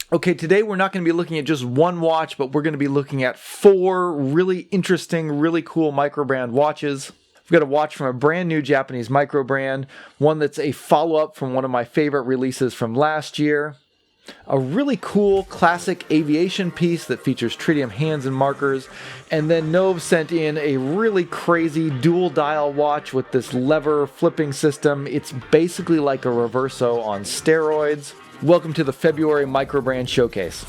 Okay, today we're not going to be looking at just one watch, but we're going to be looking at 4 really interesting, really cool micro brand watches. We've got a watch from a brand new Japanese micro brand, one that's a follow-up from one of my favorite releases from last year. A really cool classic aviation piece that features tritium hands and markers, and then Nove sent in a really crazy dual dial watch with this lever flipping system. It's basically like a Reverso on steroids. Welcome to the February Micro Brand Showcase.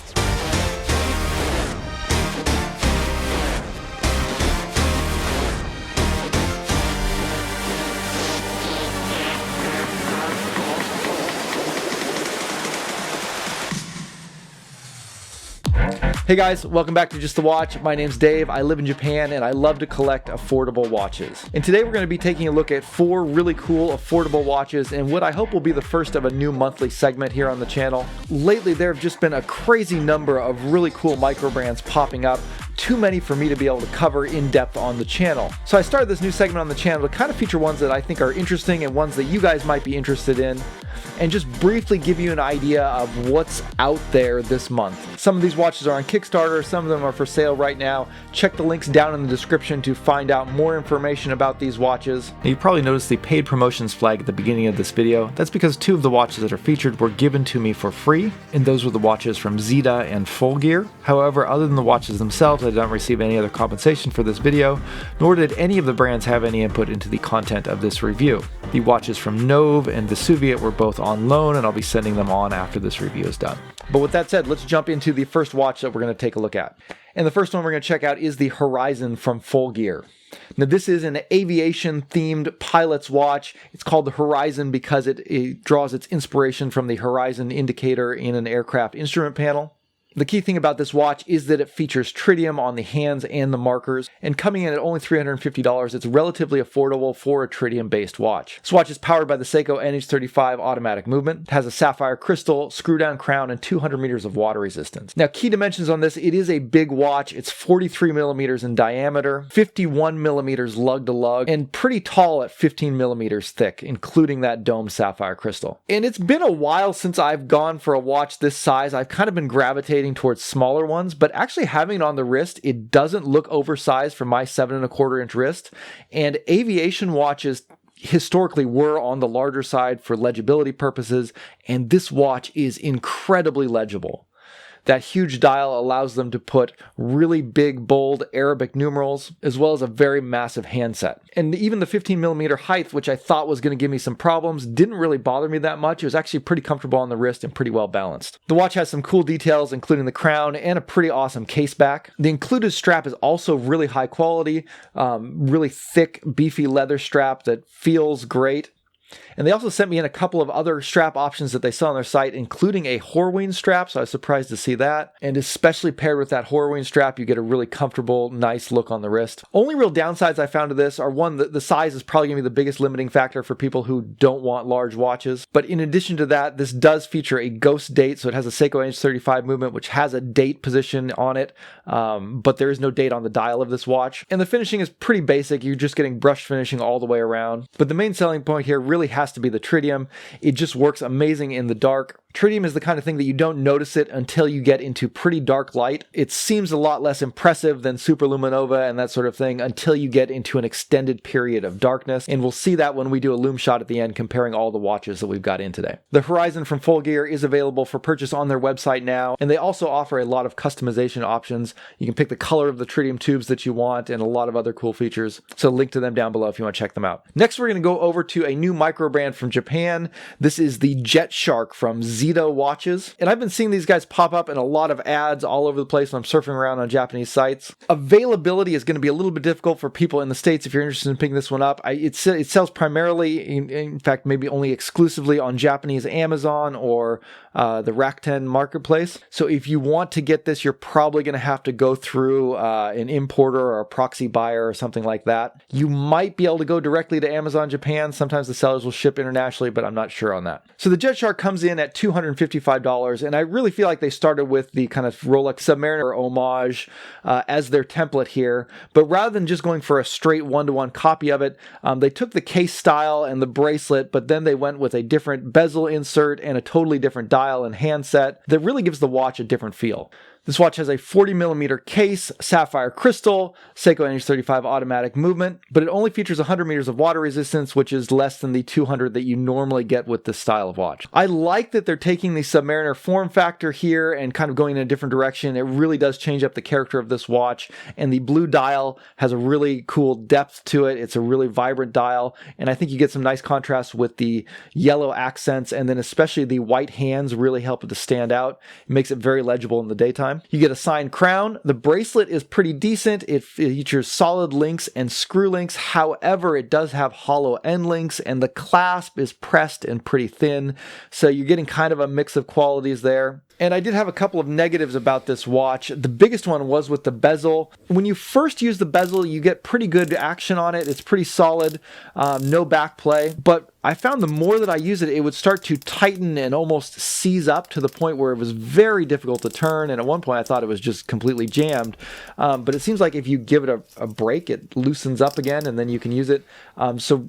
Hey guys, welcome back to Just the Watch. My name's Dave. I live in Japan and I love to collect affordable watches. And today we're going to be taking a look at 4 really cool affordable watches and what I hope will be the first of a new monthly segment here on the channel. Lately there have just been a crazy number of really cool micro brands popping up. Too many for me to be able to cover in depth on the channel. So I started this new segment on the channel to kind of feature ones that I think are interesting and ones that you guys might be interested in, and just briefly give you an idea of what's out there this month. Some of these watches are on Kickstarter, some of them are for sale right now. Check the links down in the description to find out more information about these watches. Now, you probably noticed the paid promotions flag at the beginning of this video. That's because 2 of the watches that are featured were given to me for free, and those were the watches from ZEEDA and Fullgear. However, other than the watches themselves, I did not receive any other compensation for this video, nor did any of the brands have any input into the content of this review. The watches from Nove and Vesuviate were both on loan, and I'll be sending them on after this review is done. But with that said, let's jump into the first watch that we're going to take a look at. And the first one we're going to check out is the Horizon from Fullgear. Now this is an aviation themed pilot's watch. It's called the Horizon because it draws its inspiration from the horizon indicator in an aircraft instrument panel. The key thing about this watch is that it features tritium on the hands and the markers, and coming in at only $350, it's relatively affordable for a tritium-based watch. This watch is powered by the Seiko NH35 automatic movement. It has a sapphire crystal, screw-down crown, and 200 meters of water resistance. Now, key dimensions on this, it is a big watch. It's 43 millimeters in diameter, 51 millimeters lug to lug, and pretty tall at 15 millimeters thick, including that domed sapphire crystal. And it's been a while since I've gone for a watch this size. I've kind of been gravitating towards smaller ones, but actually having it on the wrist, it doesn't look oversized for my 7¼ inch wrist. And aviation watches historically were on the larger side for legibility purposes, and this watch is incredibly legible. That huge dial allows them to put really big, bold Arabic numerals, as well as a very massive handset. And even the 15 millimeter height, which I thought was going to give me some problems, didn't really bother me that much. It was actually pretty comfortable on the wrist and pretty well balanced. The watch has some cool details, including the crown and a pretty awesome case back. The included strap is also really high quality, really thick, beefy leather strap that feels great. And they also sent me in a couple of other strap options that they sell on their site, including a Horween strap, so I was surprised to see that. And especially paired with that Horween strap, you get a really comfortable, nice look on the wrist. Only real downsides I found to this are, one, the size is probably going to be the biggest limiting factor for people who don't want large watches. But in addition to that, this does feature a ghost date, so it has a Seiko NH35 movement, which has a date position on it, but there is no date on the dial of this watch. And the finishing is pretty basic. You're just getting brushed finishing all the way around. But the main selling point here really has to be the tritium. It just works amazing in the dark. Tritium is the kind of thing that you don't notice it until you get into pretty dark light. It seems a lot less impressive than superluminova and that sort of thing until you get into an extended period of darkness, and we'll see that when we do a lume shot at the end comparing all the watches that we've got in today. The Horizon from Fullgear is available for purchase on their website now, and they also offer a lot of customization options. You can pick the color of the tritium tubes that you want and a lot of other cool features, so link to them down below if you want to check them out. Next, we're going to go over to a new micro brand from Japan. This is the Jetshark from ZEEDA watches, and I've been seeing these guys pop up in a lot of ads all over the place when I'm surfing around on Japanese sites. Availability is going to be a little bit difficult for people in the States if you're interested in picking this one up. It sells primarily, in fact, maybe only exclusively on Japanese Amazon or the Rakuten marketplace. So if you want to get this, you're probably going to have to go through an importer or a proxy buyer or something like that. You might be able to go directly to Amazon Japan. Sometimes the sellers will ship internationally, but I'm not sure on that. So the Jetshark comes in at $255, and I really feel like they started with the kind of Rolex Submariner homage as their template here, but rather than just going for a straight one-to-one copy of it, they took the case style and the bracelet, but then they went with a different bezel insert and a totally different dial and handset that really gives the watch a different feel. This watch has a 40mm case, sapphire crystal, Seiko NH35 automatic movement, but it only features 100 meters of water resistance, which is less than the 200 that you normally get with this style of watch. I like that they're taking the Submariner form factor here and kind of going in a different direction. It really does change up the character of this watch, and the blue dial has a really cool depth to it. It's a really vibrant dial, and I think you get some nice contrast with the yellow accents, and then especially the white hands really help it to stand out. It makes it very legible in the daytime. You get a signed crown. The bracelet is pretty decent. It features solid links and screw links. However, it does have hollow end links, and the clasp is pressed and pretty thin. So you're getting kind of a mix of qualities there. And I did have a couple of negatives about this watch. The biggest one was with the bezel. When you first use the bezel, you get pretty good action on it. It's pretty solid, no back play. But I found the more that I use it, it would start to tighten and almost seize up to the point where it was very difficult to turn. And at one point I thought it was just completely jammed. But it seems like if you give it a break, it loosens up again and then you can use it. So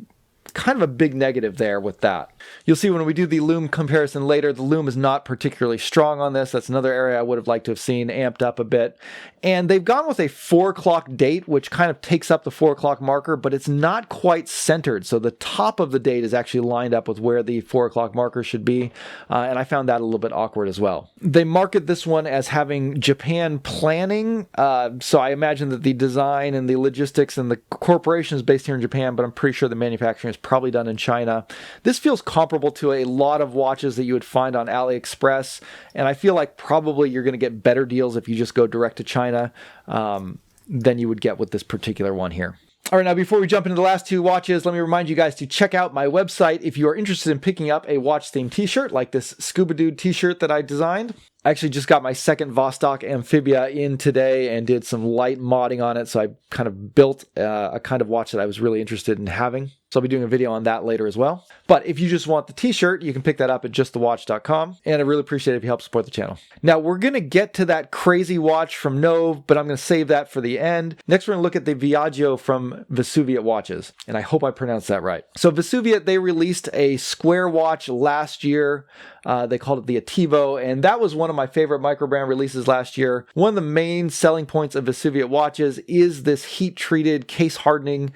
kind of a big negative there with that. You'll see when we do the Lume comparison later, the Lume is not particularly strong on this. That's another area I would have liked to have seen amped up a bit. And they've gone with a 4 o'clock date, which kind of takes up the 4 o'clock marker, but it's not quite centered. So the top of the date is actually lined up with where the 4 o'clock marker should be. And I found that a little bit awkward as well. They market this one as having Japan planning. So I imagine that the design and the logistics and the corporation is based here in Japan, but I'm pretty sure the manufacturing is probably done in China. This feels comparable to a lot of watches that you would find on AliExpress, and I feel like probably you're going to get better deals if you just go direct to China than you would get with this particular one here. All right, now before we jump into the last two watches, let me remind you guys to check out my website if you are interested in picking up a watch-themed t-shirt like this Scuba Dude t-shirt that I designed. I actually just got my second Vostok Amphibia in today and did some light modding on it, so I kind of built a kind of watch that I was really interested in having. So I'll be doing a video on that later as well. But if you just want the t-shirt, you can pick that up at justthewatch.com, and I really appreciate it if you help support the channel. Now, we're going to get to that crazy watch from Nove, but I'm going to save that for the end. Next, we're going to look at the Viaggio from Vesuviate Watches, and I hope I pronounced that right. So Vesuviate, they released a square watch last year. They called it the Ativo, and that was one of my favorite microbrand releases last year. One of the main selling points of Vesuviate watches is this heat-treated case hardening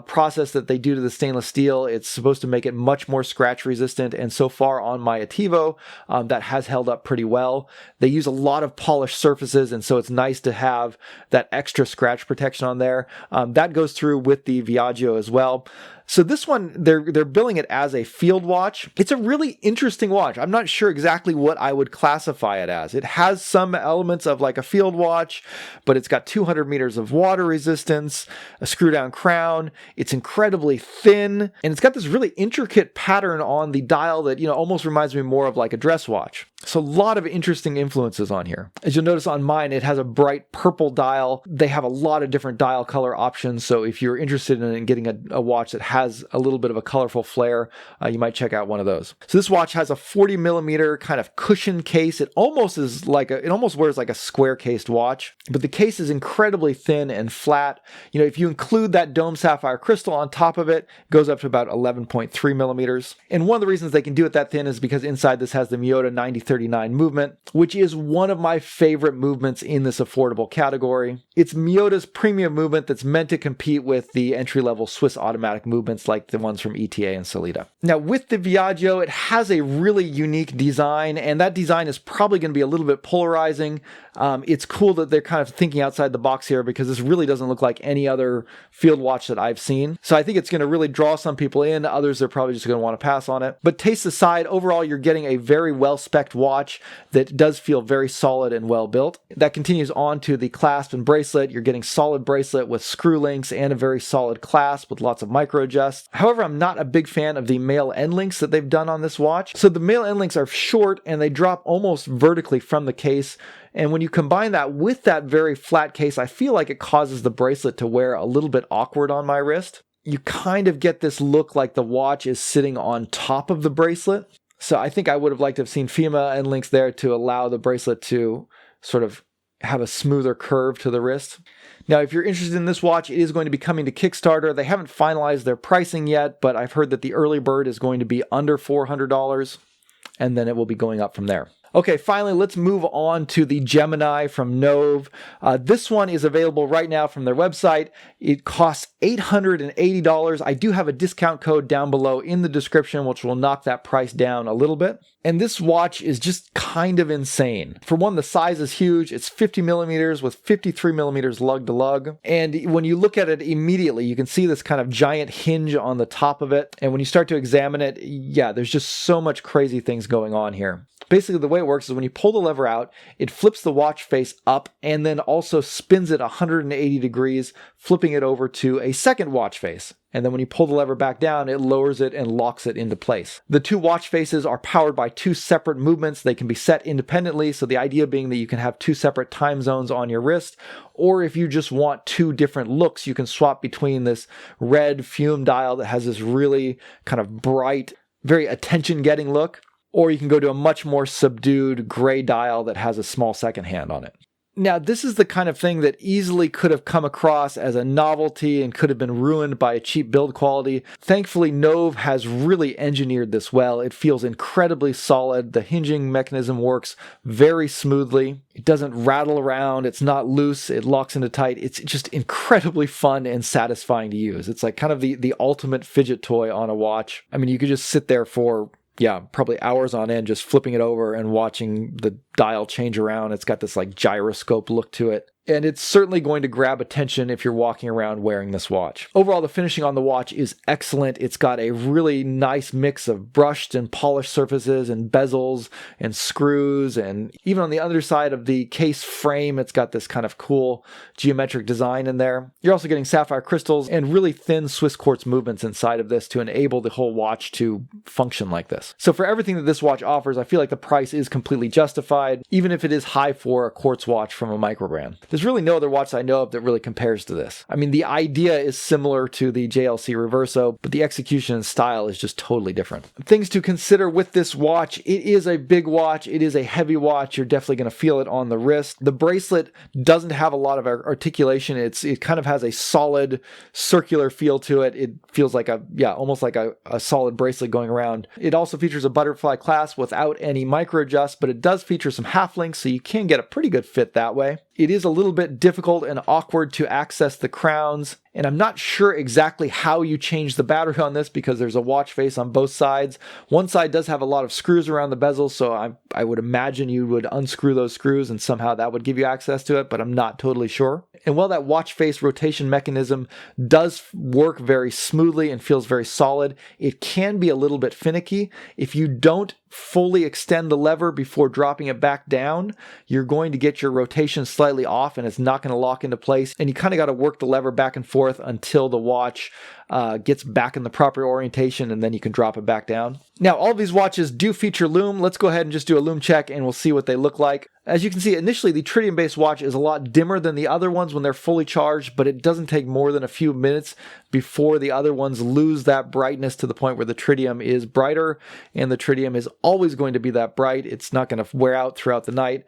process that they do to the stainless steel. It's supposed to make it much more scratch resistant, and so far on my Ativo, that has held up pretty well. They use a lot of polished surfaces, and so it's nice to have that extra scratch protection on there. That goes through with the Viaggio as well. So this one, they're billing it as a field watch. It's a really interesting watch. I'm not sure exactly what I would classify it as. It has some elements of like a field watch, but it's got 200 meters of water resistance, a screw down crown. It's incredibly thin, and it's got this really intricate pattern on the dial that, you know, almost reminds me more of like a dress watch. So a lot of interesting influences on here. As you'll notice on mine, it has a bright purple dial. They have a lot of different dial color options. So if you're interested in getting a watch that has a little bit of a colorful flair, you might check out one of those. So this watch has a 40mm kind of cushion case. It almost wears like a square cased watch, but the case is incredibly thin and flat. You know, if you include that dome sapphire crystal on top of it, it goes up to about 11.3mm. And one of the reasons they can do it that thin is because inside this has the Miyota 9039 movement, which is one of my favorite movements in this affordable category. It's Miyota's premium movement that's meant to compete with the entry-level Swiss automatic movements like the ones from ETA and ZEEDA. Now with the Viaggio, it has a really unique design, and that design is probably going to be a little bit polarizing. It's cool that they're kind of thinking outside the box here, because this really doesn't look like any other field watch that I've seen. So I think it's going to really draw some people in. Others are probably just going to want to pass on it. But taste aside, overall, you're getting a very well-spec'd watch that does feel very solid and well built. That continues on to the clasp and bracelet. You're getting solid bracelet with screw links and a very solid clasp with lots of micro adjusts. However, I'm not a big fan of the male end links that they've done on this watch. So the male end links are short and they drop almost vertically from the case. And when you combine that with that very flat case, I feel like it causes the bracelet to wear a little bit awkward on my wrist. You kind of get this look like the watch is sitting on top of the bracelet. So I think I would have liked to have seen FEMA and links there to allow the bracelet to sort of have a smoother curve to the wrist. Now, if you're interested in this watch, it is going to be coming to Kickstarter. They haven't finalized their pricing yet, but I've heard that the early bird is going to be under $400, and then it will be going up from there. Okay, finally, let's move on to the Gemini from Nove. This one is available right now from their website. It costs $880. I do have a discount code down below in the description, which will knock that price down a little bit. And this watch is just kind of insane. For one, the size is huge. It's 50 millimeters with 53 millimeters lug to lug. And when you look at it immediately, you can see this kind of giant hinge on the top of it. And when you start to examine it, yeah, there's just so much crazy things going on here. Basically, the way it works is when you pull the lever out, it flips the watch face up and then also spins it 180 degrees, flipping it over to a second watch face. And then when you pull the lever back down, it lowers it and locks it into place. The two watch faces are powered by two separate movements. They can be set independently. So the idea being that you can have two separate time zones on your wrist, or if you just want two different looks, you can swap between this red fume dial that has this really kind of bright, very attention-getting look, or you can go to a much more subdued gray dial that has a small second hand on it. Now, this is the kind of thing that easily could have come across as a novelty and could have been ruined by a cheap build quality. Thankfully, Nove has really engineered this well. It feels incredibly solid. The hinging mechanism works very smoothly. It doesn't rattle around. It's not loose. It locks into tight. It's just incredibly fun and satisfying to use. It's like kind of the ultimate fidget toy on a watch. I mean, you could just sit there for probably hours on end just flipping it over and watching the dial change around. It's got this like gyroscope look to it. And it's certainly going to grab attention if you're walking around wearing this watch. Overall, the finishing on the watch is excellent. It's got a really nice mix of brushed and polished surfaces and bezels and screws. And even on the underside of the case frame, it's got this kind of cool geometric design in there. You're also getting sapphire crystals and really thin Swiss quartz movements inside of this to enable the whole watch to function like this. So for everything that this watch offers, I feel like the price is completely justified, even if it is high for a quartz watch from a micro brand. There's really no other watch I know of that really compares to this. I mean, the idea is similar to the JLC Reverso, but the execution and style is just totally different. Things to consider with this watch: it is a big watch. It is a heavy watch. You're definitely going to feel it on the wrist. The bracelet doesn't have a lot of articulation. It kind of has a solid circular feel to it. It feels like almost like a solid bracelet going around. It also features a butterfly clasp without any micro adjust, but it does feature some half links, so you can get a pretty good fit that way. It is a little bit difficult and awkward to access the crowns, and I'm not sure exactly how you change the battery on this because there's a watch face on both sides. One side does have a lot of screws around the bezel, so I would imagine you would unscrew those screws and somehow that would give you access to it, but I'm not totally sure. And while that watch face rotation mechanism does work very smoothly and feels very solid, it can be a little bit finicky. If you don't fully extend the lever before dropping it back down, you're going to get your rotation slightly off and it's not going to lock into place. And you kind of got to work the lever back and forth until the watch gets back in the proper orientation, and then you can drop it back down. Now, all of these watches do feature Lume. Let's go ahead and just do a Lume check and we'll see what they look like. As you can see, initially the Tritium-based watch is a lot dimmer than the other ones when they're fully charged, but it doesn't take more than a few minutes before the other ones lose that brightness to the point where the Tritium is brighter, and the Tritium is always going to be that bright. It's not going to wear out throughout the night,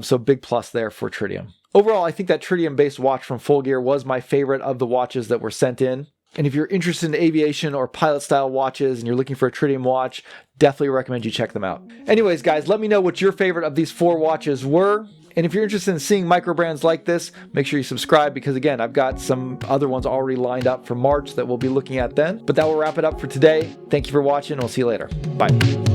so big plus there for Tritium. Overall, I think that Tritium-based watch from Fullgear was my favorite of the watches that were sent in. And if you're interested in aviation or pilot-style watches and you're looking for a Tritium watch, definitely recommend you check them out. Anyways, guys, let me know what your favorite of these 4 watches were. And if you're interested in seeing micro brands like this, make sure you subscribe because, again, I've got some other ones already lined up for March that we'll be looking at then. But that will wrap it up for today. Thank you for watching, and we'll see you later. Bye.